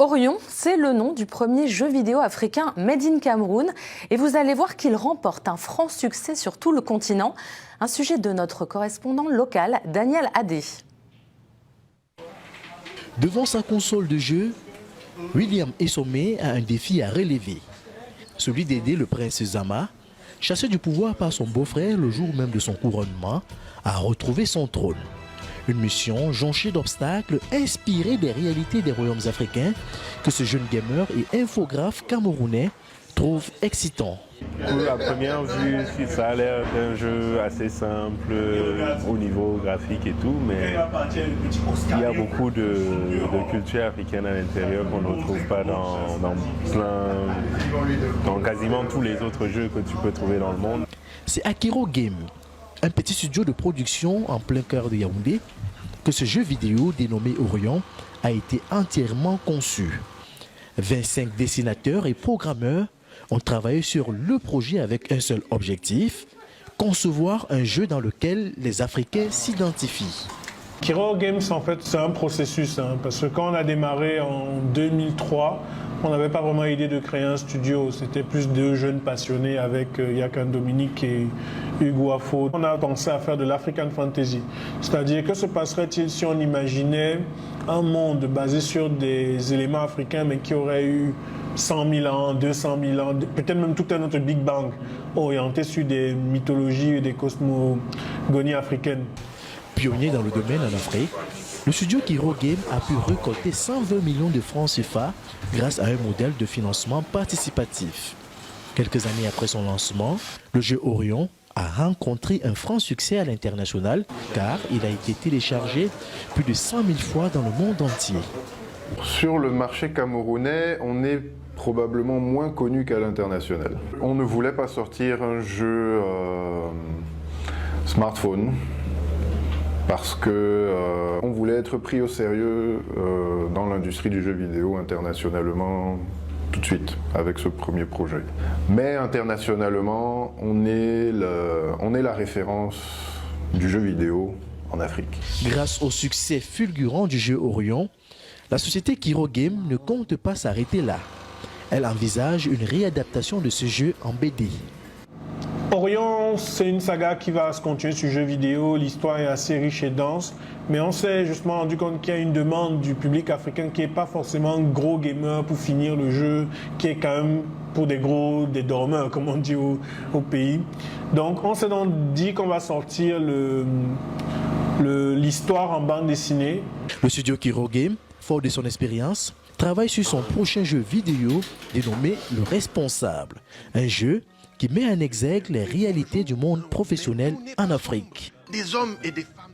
Orion, c'est le nom du premier jeu vidéo africain Made in Cameroun et vous allez voir qu'il remporte un franc succès sur tout le continent. Un sujet de notre correspondant local, Daniel Adé. Devant sa console de jeu, William Essomé a un défi à relever. Celui d'aider le prince Zama, chassé du pouvoir par son beau-frère le jour même de son couronnement, à retrouver son trône. Une mission jonchée d'obstacles inspirée des réalités des royaumes africains que ce jeune gamer et infographe camerounais trouve excitant. Pour la première vue, ça a l'air d'un jeu assez simple au niveau graphique et tout, mais il y a beaucoup de culture africaine à l'intérieur qu'on ne retrouve pas dans quasiment tous les autres jeux que tu peux trouver dans le monde. C'est Akiro Game, un petit studio de production en plein cœur de Yaoundé, que ce jeu vidéo dénommé Orion a été entièrement conçu. 25 dessinateurs et programmeurs ont travaillé sur le projet avec un seul objectif, concevoir un jeu dans lequel les Africains s'identifient. Akiro Games, en fait, c'est un processus, parce que quand on a démarré en 2003, on n'avait pas vraiment l'idée de créer un studio. C'était plus deux jeunes passionnés avec Yakan Dominique et Hugo Afo. On a pensé à faire de l'African Fantasy. C'est-à-dire, que se passerait-il si on imaginait un monde basé sur des éléments africains, mais qui aurait eu 100 000 ans, 200 000 ans, peut-être même tout un autre Big Bang, orienté sur des mythologies et des cosmogonies africaines. Pionnier dans le domaine en Afrique, le studio Akiro Game a pu récolter 120 millions de francs CFA grâce à un modèle de financement participatif. Quelques années après son lancement, le jeu Orion a rencontré un franc succès à l'international car il a été téléchargé plus de 100 000 fois dans le monde entier. Sur le marché camerounais, on est probablement moins connu qu'à l'international. On ne voulait pas sortir un jeu smartphone parce que on voulait être pris au sérieux dans l'industrie du jeu vidéo internationalement tout de suite avec ce premier projet. Mais internationalement, on est la référence du jeu vidéo en Afrique. Grâce au succès fulgurant du jeu Orion, la société Akiro Game ne compte pas s'arrêter là. Elle envisage une réadaptation de ce jeu en BD. Orion, c'est une saga qui va se continuer sur jeux vidéo. L'histoire est assez riche et dense, mais on s'est justement rendu compte qu'il y a une demande du public africain qui n'est pas forcément gros gamer pour finir le jeu, qui est quand même pour des dormeurs, comme on dit au pays. Donc on s'est donc dit qu'on va sortir l'histoire en bande dessinée. Le studio Akiro Game, fort de son expérience, travaille sur son prochain jeu vidéo dénommé Le Responsable, un jeu qui met en exergue les réalités du monde professionnel en Afrique. Des hommes et des femmes